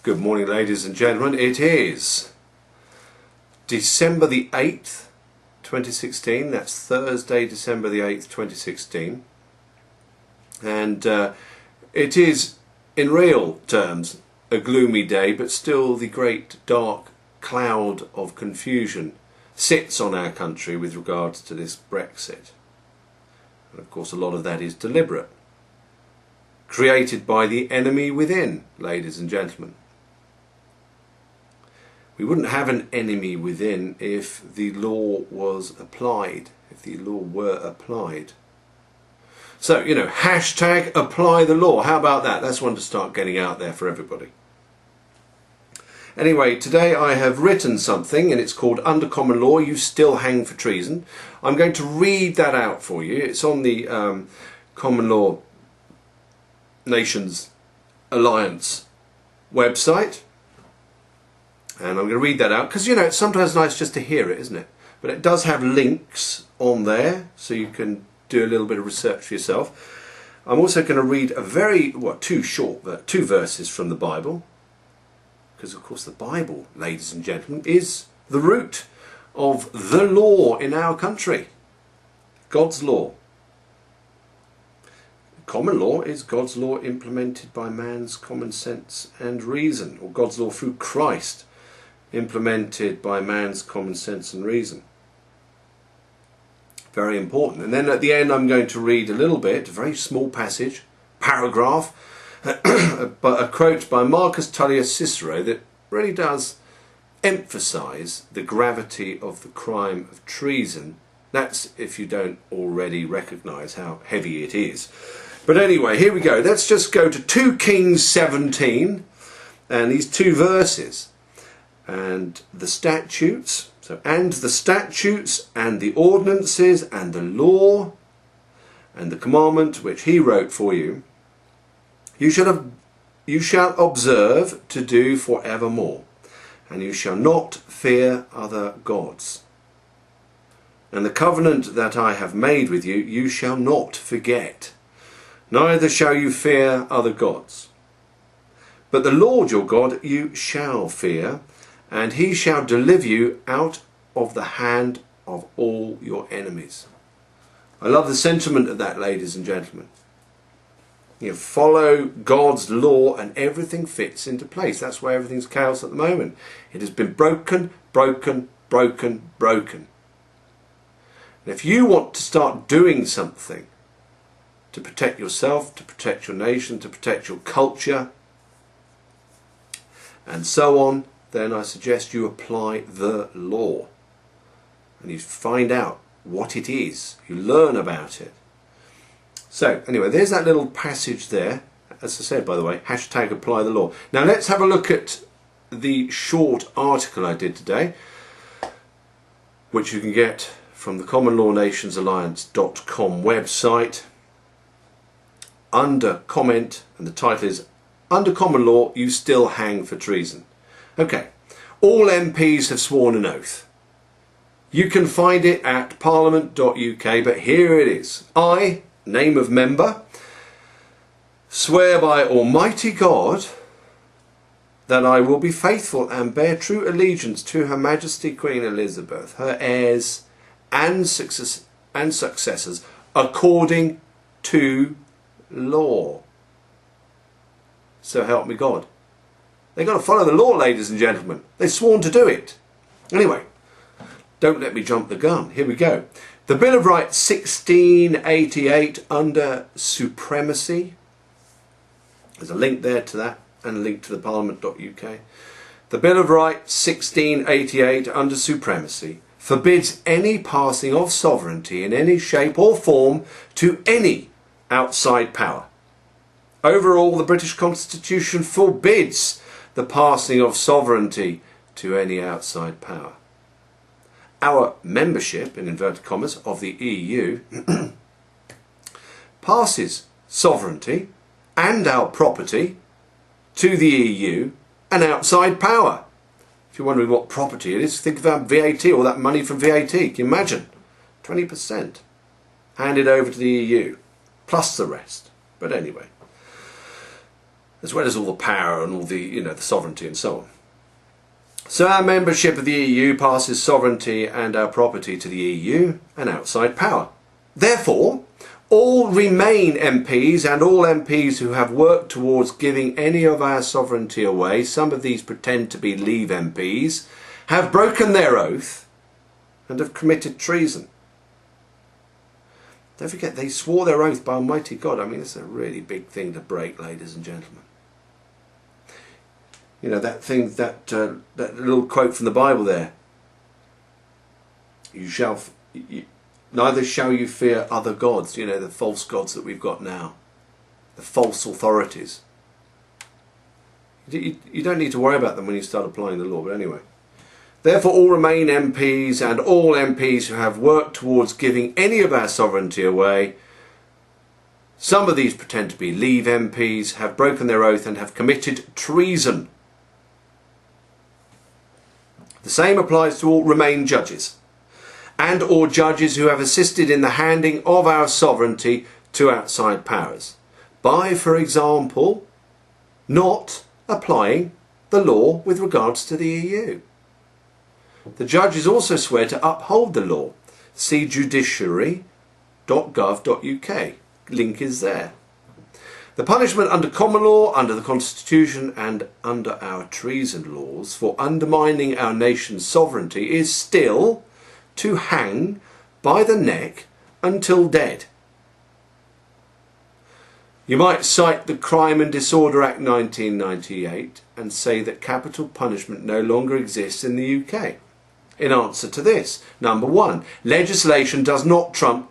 Good morning, ladies and gentlemen. It is December the 8th, 2016. That's Thursday, December the 8th, 2016. And it is, in real terms, a gloomy day, but still the great dark cloud of confusion sits on our country with regards to this Brexit. And of course, a lot of that is deliberate, created by the enemy within, ladies and gentlemen. We wouldn't have an enemy within if the law was applied, if the law were applied. So, you know, hashtag apply the law. How about that? That's one to start getting out there for everybody. Anyway, today I have written something and it's called Under Common Law, You Still Hang for Treason. I'm going to read that out for you. It's on the Common Law Nations Alliance website. And I'm going to read that out because, you know, it's sometimes nice just to hear it, isn't it? But it does have links on there so you can do a little bit of research for yourself. I'm also going to read two verses from the Bible. Because, of course, the Bible, ladies and gentlemen, is the root of the law in our country. God's law. Common law is God's law implemented by man's common sense and reason, or God's law through Christ, implemented by man's common sense and reason. Very important. And then at the end I'm going to read a little bit, a very small passage, paragraph, but a quote by Marcus Tullius Cicero that really does emphasise the gravity of the crime of treason. That's if you don't already recognise how heavy it is. But anyway, here we go. Let's just go to 2 Kings 17 and these two verses. And the statutes, and the statutes and the ordinances and the law and the commandment which he wrote for you, you shall observe to do for evermore, and you shall not fear other gods. And the covenant that I have made with you, you shall not forget, neither shall you fear other gods. But the Lord your God you shall fear, and he shall deliver you out of the hand of all your enemies. I love the sentiment of that, ladies and gentlemen. You follow God's law and everything fits into place. That's why everything's chaos at the moment. It has been broken, broken, broken, broken. And if you want to start doing something to protect yourself, to protect your nation, to protect your culture, and so on, then I suggest you apply the law. And you find out what it is. You learn about it. So, anyway, there's that little passage there. As I said, by the way, hashtag apply the law. Now let's have a look at the short article I did today, which you can get from the commonlawnationsalliance.com website. Under comment, and the title is Under Common Law, You Still Hang for Treason. Okay, all MPs have sworn an oath. You can find it at parliament.uk, but here it is. I, name of member, swear by Almighty God that I will be faithful and bear true allegiance to Her Majesty Queen Elizabeth, her heirs and successors, according to law. So help me God. They've got to follow the law, ladies and gentlemen. They've sworn to do it. Anyway, don't let me jump the gun. Here we go. The Bill of Rights 1688 under supremacy. There's a link there to that and a link to the parliament.uk. The Bill of Rights 1688 under supremacy forbids any passing of sovereignty in any shape or form to any outside power. Overall, the British Constitution forbids the passing of sovereignty to any outside power. Our membership, in inverted commas, of the EU passes sovereignty and our property to the EU and outside power. If you're wondering what property it is, think of our VAT, all that money from VAT. Can you imagine? 20% handed over to the EU, plus the rest. But anyway. as well as all the power and all the, the sovereignty and so on. So our membership of the EU passes sovereignty and our property to the EU and outside power. Therefore, all Remain MPs and all MPs who have worked towards giving any of our sovereignty away, some of these pretend to be Leave MPs, have broken their oath and have committed treason. Don't forget, they swore their oath by Almighty God. I mean, it's a really big thing to break, ladies and gentlemen. You know, that thing, that little quote from the Bible there. Neither shall you fear other gods, the false gods that we've got now. The false authorities. You don't need to worry about them when you start applying the law, but anyway. Therefore all Remain MPs and all MPs who have worked towards giving any of our sovereignty away, some of these pretend to be Leave MPs, have broken their oath and have committed treason. The same applies to all Remain judges and or judges who have assisted in the handing of our sovereignty to outside powers by, for example, not applying the law with regards to the EU. The judges also swear to uphold the law. See judiciary.gov.uk. Link is there. The punishment under common law, under the Constitution and under our treason laws for undermining our nation's sovereignty is still to hang by the neck until dead. You might cite the Crime and Disorder Act 1998 and say that capital punishment no longer exists in the UK. In answer to this, number one, legislation does not trump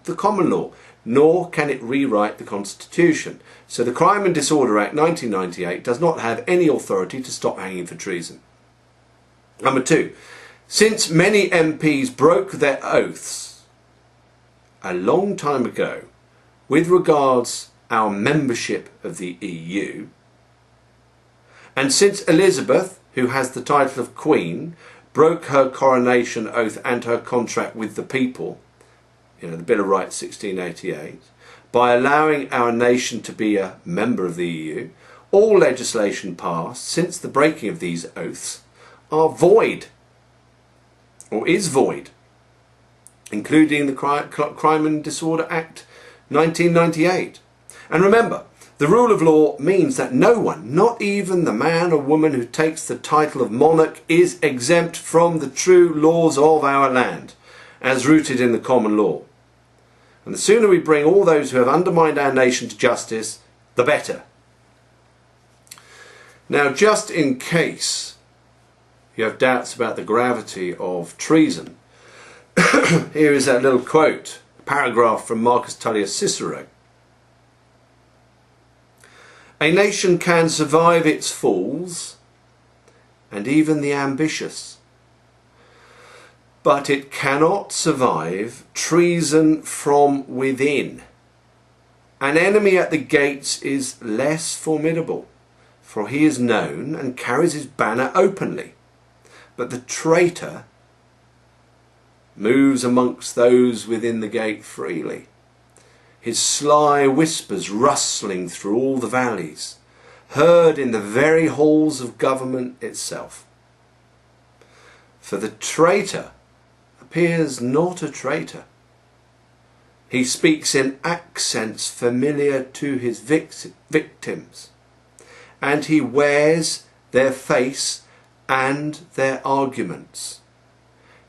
the common law, nor can it rewrite the Constitution. So the Crime and Disorder Act 1998 does not have any authority to stop hanging for treason. Number two, since many MPs broke their oaths a long time ago with regards our membership of the EU, and since Elizabeth, who has the title of Queen, broke her coronation oath and her contract with the people, the Bill of Rights 1688, by allowing our nation to be a member of the EU, all legislation passed since the breaking of these oaths are void, or is void, including the Crime and Disorder Act 1998. And remember, the rule of law means that no one, not even the man or woman who takes the title of monarch, is exempt from the true laws of our land, as rooted in the common law. And the sooner we bring all those who have undermined our nation to justice, the better. Now, just in case you have doubts about the gravity of treason, here is that little quote, a paragraph from Marcus Tullius Cicero. A nation can survive its fools and even the ambitious, but it cannot survive treason from within. An enemy at the gates is less formidable, for he is known and carries his banner openly, but the traitor moves amongst those within the gate freely, his sly whispers rustling through all the valleys, heard in the very halls of government itself. For the traitor appears not a traitor. He speaks in accents familiar to his victims, and he wears their face and their arguments.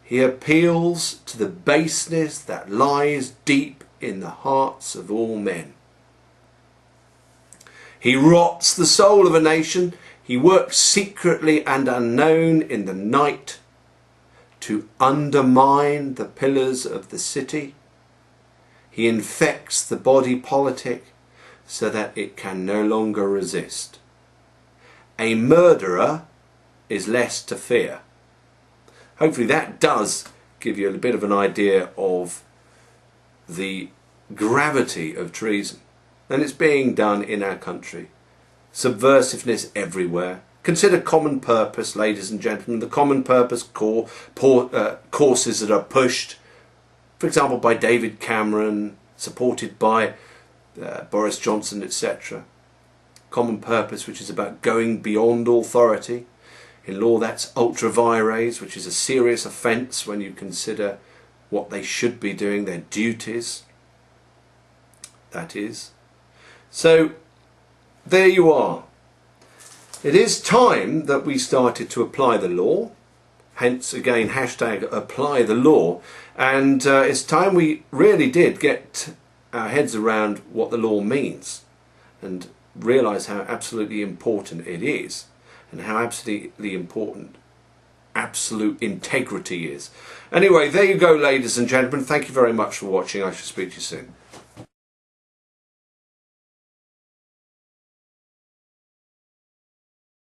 He appeals to the baseness that lies deep in the hearts of all men. He rots the soul of a nation. He works secretly and unknown in the night to undermine the pillars of the city. He infects the body politic so that it can no longer resist. A murderer is less to fear. Hopefully that does give you a bit of an idea of the gravity of treason. And it's being done in our country. Subversiveness everywhere. Consider common purpose, ladies and gentlemen, the common purpose courses that are pushed, for example, by David Cameron, supported by Boris Johnson, etc. common purpose, which is about going beyond authority. In law, that's ultra vires, which is a serious offence when you consider what they should be doing, their duties. That is. So, there you are. It is time that we started to apply the law. Hence, again, hashtag apply the law. And it's time we really did get our heads around what the law means and realise how absolutely important it is, and how absolutely important absolute integrity is. Anyway, there you go, ladies and gentlemen. Thank you very much for watching. I shall speak to you soon.